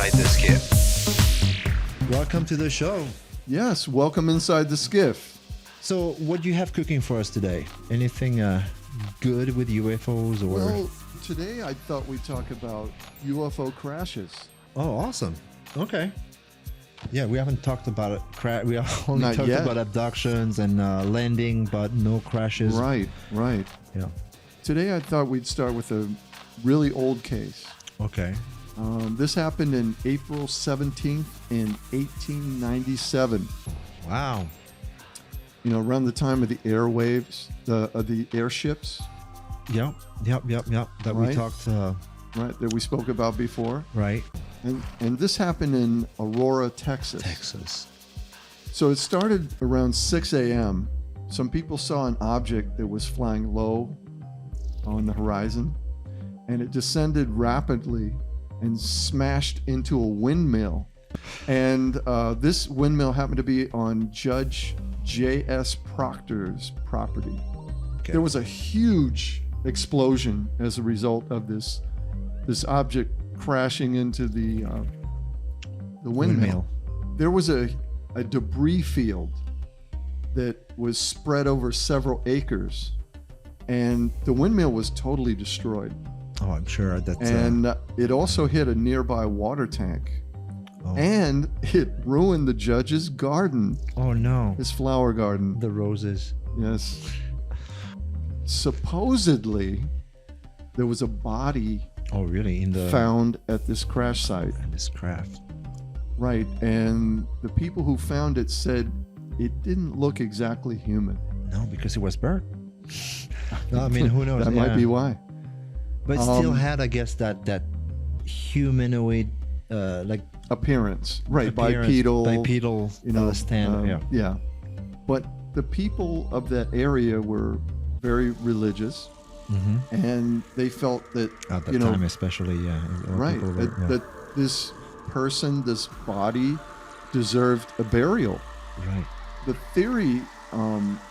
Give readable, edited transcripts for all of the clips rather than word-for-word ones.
Inside the Skiff. Welcome to the show. Yes, welcome inside the skiff. So, what do you have cooking for us today? Anything good with UFOs or? Well, today I thought we'd talk about UFO crashes. Oh, awesome. Okay. Yeah, we haven't talked about it. We only Not talked yet. about abductions and landing, but no crashes. Right. Yeah. Today I thought we'd start with a really old case. Okay. This happened in April 17th in 1897. Wow. You know, around the time of the airwaves, the airships, Yep. That we Right. talked. right, that we spoke about before. Right. And this happened in Aurora, Texas. Texas. So it started around 6 a.m. Some people saw an object that was flying low on the horizon, and it descended rapidly and smashed into a windmill. And this windmill happened to be on Judge J.S. Proctor's property. Okay. There was a huge explosion as a result of this object crashing into the windmill. There was a debris field that was spread over several acres, and the windmill was totally destroyed. Oh, I'm sure that's. And it also hit a nearby water tank, Oh. and it ruined the judge's garden, Oh no. his flower garden. The roses. Yes. Supposedly, there was a body Oh, really? In the found at this crash site. in this craft. Right, and the people who found it said it didn't look exactly human. No, because it was burnt. No, I mean, who knows? That might be why. But it still Um, had, I guess, that humanoid, like Appearance, right? appearance, bipedal, you know, stand. yeah. But the people of that area were very religious, Hmm. and they felt that At that you know, time, especially, yeah. a lot of right, people were- yeah. that this person, this body, deserved a burial. Right. The theory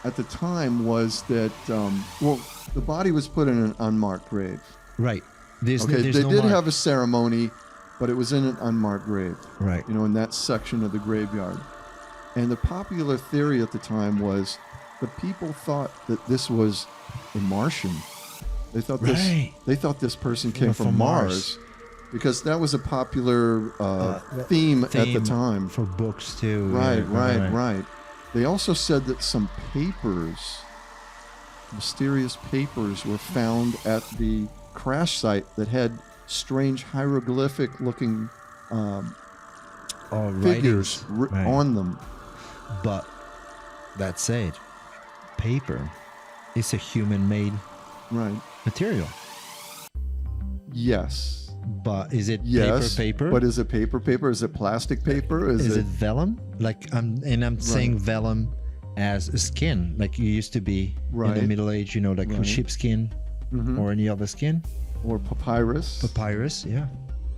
at the time was that well, the body was put in an unmarked grave. Right. There's, Okay, there's they no did mark. have a ceremony, but it was in an unmarked grave. Right. You know, in that section of the graveyard. And the popular theory at the time was the people thought that this was a Martian. They thought Right. this person came Yeah, from from Mars, Mars. because that was a popular theme at the Theme time. for books too. Right, yeah, right. They also said that some papers, mysterious papers, were found at the crash site that had strange hieroglyphic-looking Oh, figures writings. Right. on them. But that said, paper is a human-made Right. material. Yes. But is it Yes. paper? But is it paper? Is it plastic paper? Is it vellum? Like I'm saying vellum as a skin, like you used to be in the Right. Middle Age. You know, like Right. sheepskin Mhm. or any other skin, or papyrus? papyrus. Yeah.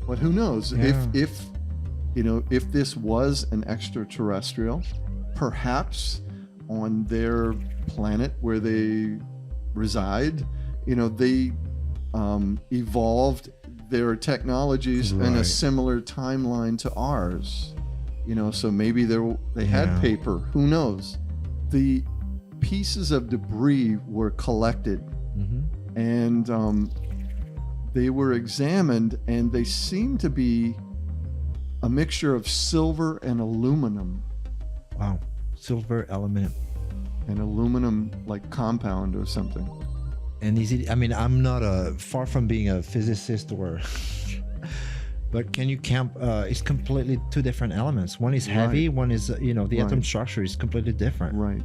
But who knows? Yeah. If you know, if this was an extraterrestrial, perhaps on their planet where they reside, you know, they evolved their technologies in a Right. similar timeline to ours. You know, so maybe they had Yeah. paper. Who knows? The pieces of debris were collected, Hmm. and they were examined, and they seemed to be a mixture of silver and aluminum, Wow. Silver element. an aluminum like compound or something. And is it? I mean, I'm not far from being a physicist or. But can you count? It's completely two different elements. One is heavy. Right. One is, the atom Right. structure is completely different. Right.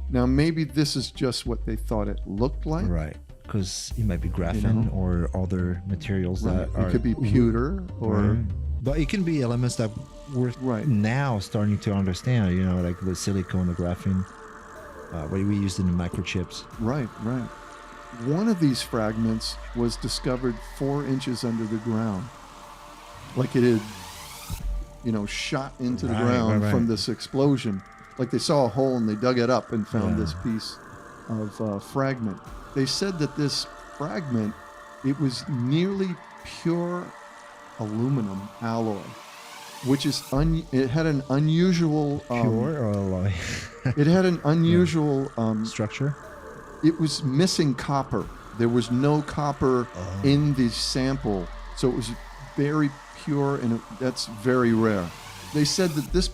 Now maybe this is just what they thought it looked like. Right. Because it might be graphene or other materials Right. that are. It could be pewter or Right. But it can be elements that we're Right. now starting to understand. Like the silicone, the graphene, what we used in the microchips. right. One of these fragments was discovered 4 inches under the ground, like it had, shot into the Right, ground right. from this explosion. Like they saw a hole and they dug it up and found Yeah. this piece of fragment. They said that this fragment, it was nearly pure aluminum alloy. which is it had an unusual Pure or like it had an unusual structure? it was missing copper. There was no copper in the sample, so it was very pure, and that's very rare. They said that this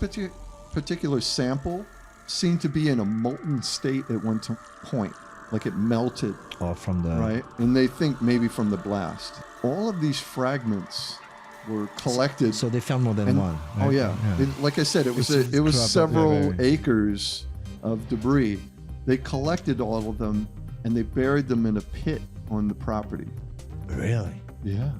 particular sample seemed to be in a molten state at one point, like it melted, Oh, from the right? And they think maybe from the blast. All of these fragments were collected. So they found more than and- one. Oh right? yeah, like I said, it was It's it was crop- several yeah, yeah. acres of debris. They collected all of them and they buried them in a pit on the property. Really? Yeah.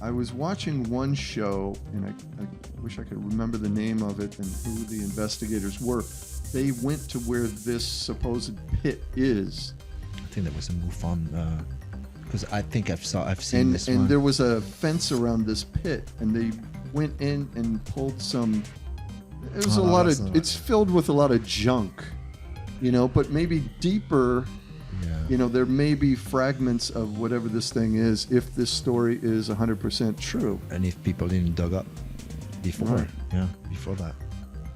I was watching one show, and I wish I could remember the name of it and who the investigators were. They went to where this supposed pit is, I think that was a MUFON because I think I've seen and this one. there was a fence around this pit, and they went in and pulled some. It was Oh, a lot that's of. not- It's filled with a lot of junk, but maybe deeper. Yeah. There may be fragments of whatever this thing is, if this story is 100% true. And if people didn't dug up before, Right. before that.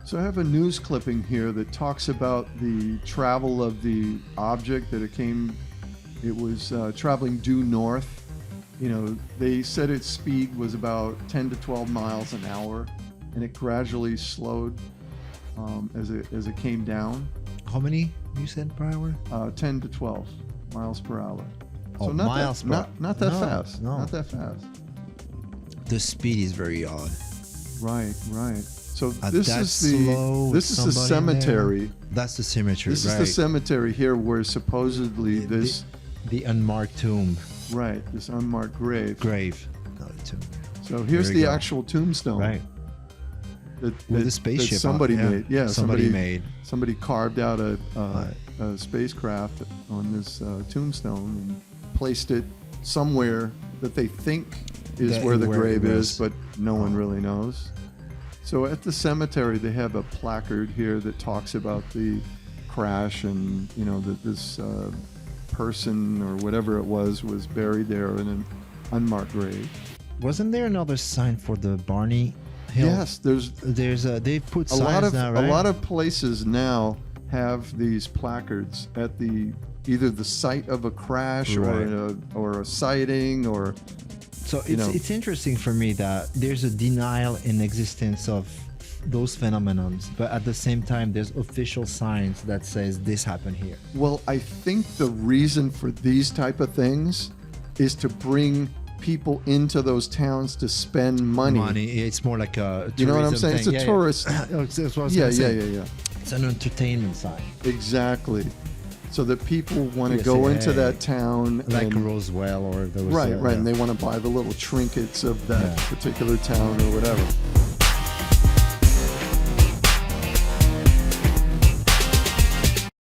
So I have a news clipping here that talks about the travel of the object that it was traveling due north. They said its speed was about 10 to 12 miles an hour, and it gradually slowed as it came down, How many you said per hour? 10 to 12 miles per hour. Oh, not miles that, per- not that no, fast. no. Not that fast. The speed is very odd. Right. So At this that is the slow, this is the somebody in there? cemetery. That's the cemetery, This right? is the cemetery here where supposedly this the unmarked tomb this unmarked grave. grave. Not a tomb. So here's There you the go. actual tombstone Right. that, With that- a spaceship. that somebody on it, made. Yeah, somebody made. Somebody carved out a Right. spacecraft on this tombstone and placed it somewhere that they think is That- where the where it grave was. is, but no one Oh. really knows. So at the cemetery, they have a placard here that talks about the crash and that this person or whatever it was buried there in an unmarked grave. Wasn't there another sign for the Barney Hill? Yes, there's They put a signs lot of now, right? a lot of places now have these placards at either the site of a crash Right. or a sighting or So it's interesting for me that there's a denial in existence of those phenomenons, but at the same time there's official signs that says this happened here. well, I think the reason for these type of things is to bring people into those towns to spend money. It's more like a tourism You know what I'm saying? thing. It's a tourist. That's what I was Yeah, gonna say. yeah. It's an entertainment sign, Exactly. So that people want to Yes, go yeah, into yeah. that town like and, Roswell or there was right, a- and they want to buy the little trinkets of that Yeah. particular town or whatever.